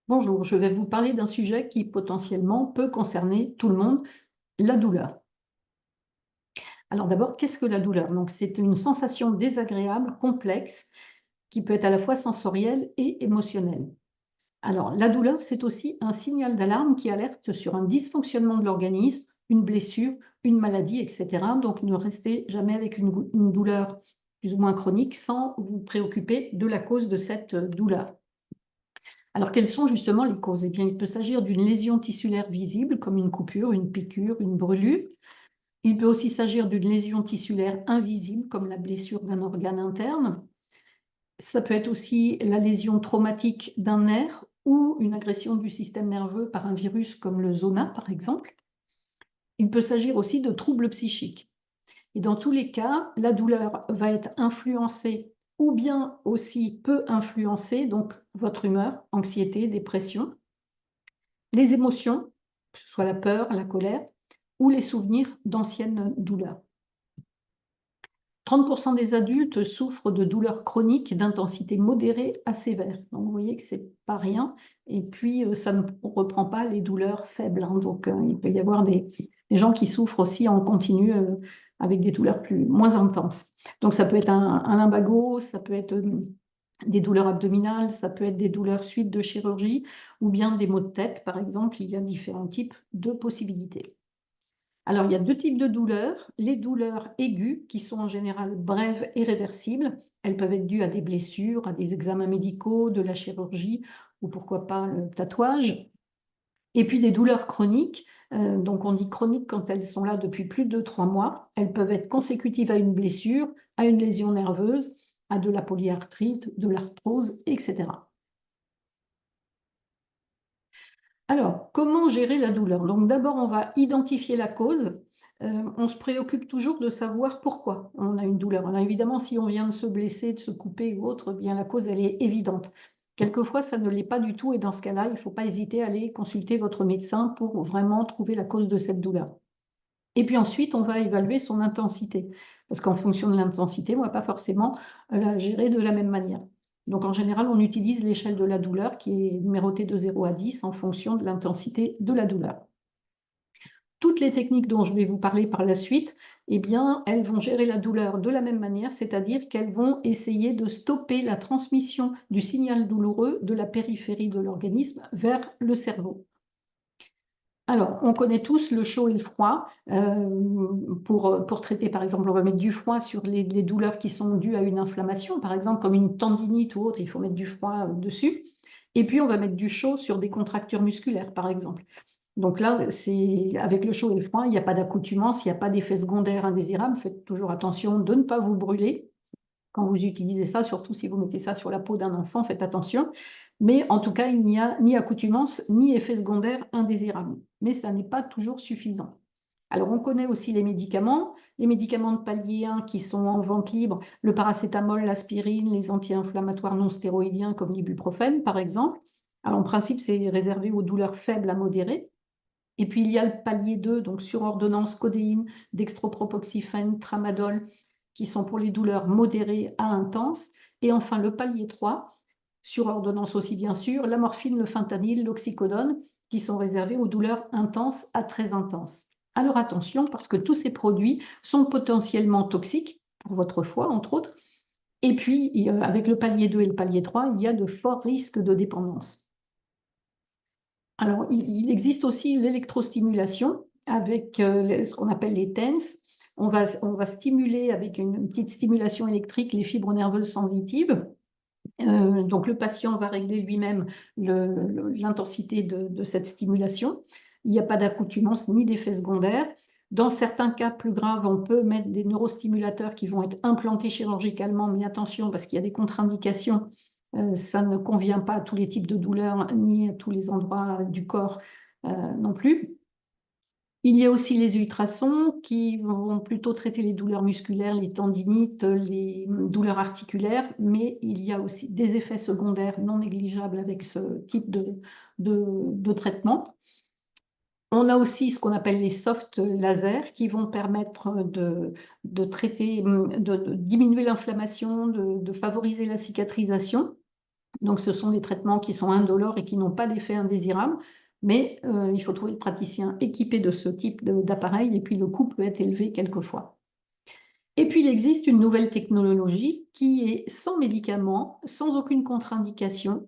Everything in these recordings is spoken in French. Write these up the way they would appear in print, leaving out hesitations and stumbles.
Bonjour, je vais vous parler d'un sujet qui potentiellement peut concerner tout le monde, la douleur. Alors d'abord, qu'est-ce que la douleur? Donc c'est une sensation désagréable, complexe, qui peut être à la fois sensorielle et émotionnelle. Alors la douleur, c'est aussi un signal d'alarme qui alerte sur un dysfonctionnement de l'organisme, une blessure, une maladie, etc. Donc ne restez jamais avec une douleur plus ou moins chronique sans vous préoccuper de la cause de cette douleur. Alors, quelles sont justement les causes? Eh bien, il peut s'agir d'une lésion tissulaire visible, comme une coupure, une piqûre, une brûlure. Il peut aussi s'agir d'une lésion tissulaire invisible, comme la blessure d'un organe interne. Ça peut être aussi la lésion traumatique d'un nerf ou une agression du système nerveux par un virus comme le zona, par exemple. Il peut s'agir aussi de troubles psychiques. Et dans tous les cas, la douleur va être influencée ou bien aussi peut influencer donc votre humeur, anxiété, dépression. Les émotions, que ce soit la peur, la colère ou les souvenirs d'anciennes douleurs. 30 des adultes souffrent de douleurs chroniques d'intensité modérée à sévère. Donc vous voyez que c'est pas rien et puis, ça ne reprend pas les douleurs faibles, hein. Donc, il peut y avoir des gens qui souffrent aussi en continu, avec des douleurs moins intenses. Donc ça peut être un lumbago, ça peut être, des douleurs abdominales, ça peut être des douleurs suite de chirurgie ou bien des maux de tête, par exemple. Il y a différents types de possibilités. Alors, il y a 2 types de douleurs. Les douleurs aiguës, qui sont en général brèves et réversibles. Elles peuvent être dues à des blessures, à des examens médicaux, de la chirurgie ou pourquoi pas le tatouage. Et puis des douleurs chroniques, donc on dit chroniques quand elles sont là depuis plus de 3 mois. Elles peuvent être consécutives à une blessure, à une lésion nerveuse, à de la polyarthrite, de l'arthrose, etc. Alors, comment gérer la douleur? Donc d'abord, on va identifier la cause. On se préoccupe toujours de savoir pourquoi on a une douleur. Alors évidemment, si on vient de se blesser, de se couper ou autre, eh bien la cause, elle est évidente. Quelquefois, ça ne l'est pas du tout et dans ce cas-là, il ne faut pas hésiter à aller consulter votre médecin pour vraiment trouver la cause de cette douleur. Et puis ensuite, on va évaluer son intensité, parce qu'en fonction de l'intensité, on ne va pas forcément la gérer de la même manière. Donc en général, on utilise l'échelle de la douleur qui est numérotée de 0 à 10 en fonction de l'intensité de la douleur. Toutes les techniques dont je vais vous parler par la suite, eh bien, elles vont gérer la douleur de la même manière, c'est-à-dire qu'elles vont essayer de stopper la transmission du signal douloureux de la périphérie de l'organisme vers le cerveau. Alors, on connaît tous le chaud et le froid. Pour traiter, par exemple, on va mettre du froid sur les douleurs qui sont dues à une inflammation, par exemple, comme une tendinite ou autre, il faut mettre du froid dessus. Et puis, on va mettre du chaud sur des contractures musculaires, par exemple. Donc là, avec le chaud et le froid, il n'y a pas d'accoutumance, il n'y a pas d'effet secondaire indésirable. Faites toujours attention de ne pas vous brûler quand vous utilisez ça, surtout si vous mettez ça sur la peau d'un enfant, faites attention. Mais en tout cas, il n'y a ni accoutumance, ni effet secondaire indésirable. Mais ça n'est pas toujours suffisant. Alors, on connaît aussi les médicaments de palier 1 qui sont en vente libre, le paracétamol, l'aspirine, les anti-inflammatoires non stéroïdiens comme l'ibuprofène, par exemple. Alors, en principe, c'est réservé aux douleurs faibles à modérées. Et puis, il y a le palier 2, donc sur ordonnance, codéine, dextropropoxyphène, tramadol, qui sont pour les douleurs modérées à intenses. Et enfin, le palier 3, sur ordonnance aussi bien sûr, la morphine, le fentanyl, l'oxycodone, qui sont réservés aux douleurs intenses à très intenses. Alors attention, parce que tous ces produits sont potentiellement toxiques pour votre foie, entre autres. Et puis, avec le palier 2 et le palier 3, il y a de forts risques de dépendance. Alors, il existe aussi l'électrostimulation avec ce qu'on appelle les TENS. On va stimuler avec une petite stimulation électrique les fibres nerveuses sensitives. Donc, le patient va régler lui-même l'intensité de cette stimulation. Il n'y a pas d'accoutumance ni d'effet secondaire. Dans certains cas plus graves, on peut mettre des neurostimulateurs qui vont être implantés chirurgicalement, mais attention parce qu'il y a des contre-indications. Ça ne convient pas à tous les types de douleurs ni à tous les endroits du corps non plus. Il y a aussi les ultrasons qui vont plutôt traiter les douleurs musculaires, les tendinites, les douleurs articulaires, mais il y a aussi des effets secondaires non négligeables avec ce type de traitement. On a aussi ce qu'on appelle les soft lasers qui vont permettre de traiter, de diminuer l'inflammation, de favoriser la cicatrisation. Donc ce sont des traitements qui sont indolores et qui n'ont pas d'effet indésirable, mais il faut trouver le praticien équipé de ce type d'appareil et puis le coût peut être élevé quelquefois. Et puis il existe une nouvelle technologie qui est sans médicaments, sans aucune contre-indication,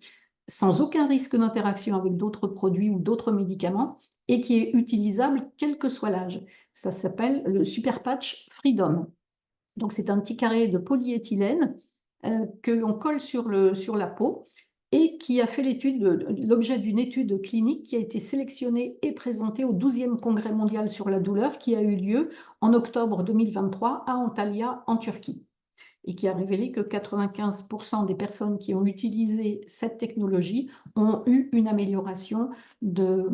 sans aucun risque d'interaction avec d'autres produits ou d'autres médicaments et qui est utilisable quel que soit l'âge. Ça s'appelle le Super Patch Freedom. Donc c'est un petit carré de polyéthylène, que l'on colle sur la peau et qui a fait l'objet d'une étude clinique qui a été sélectionnée et présentée au 12e congrès mondial sur la douleur qui a eu lieu en octobre 2023 à Antalya en Turquie et qui a révélé que 95 des personnes qui ont utilisé cette technologie ont eu une amélioration de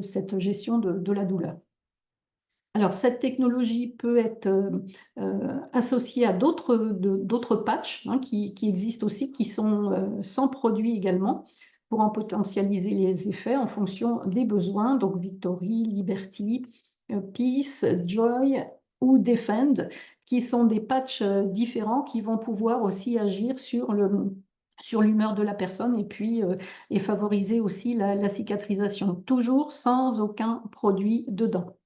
cette gestion de la douleur. Alors, cette technologie peut être associée à d'autres patchs qui existent aussi, qui sont sans produit également, pour en potentialiser les effets en fonction des besoins. Donc, Victory, Liberty, Peace, Joy ou Defend, qui sont des patchs différents qui vont pouvoir aussi agir sur l'humeur de la personne et puis et favoriser aussi la cicatrisation, toujours sans aucun produit dedans.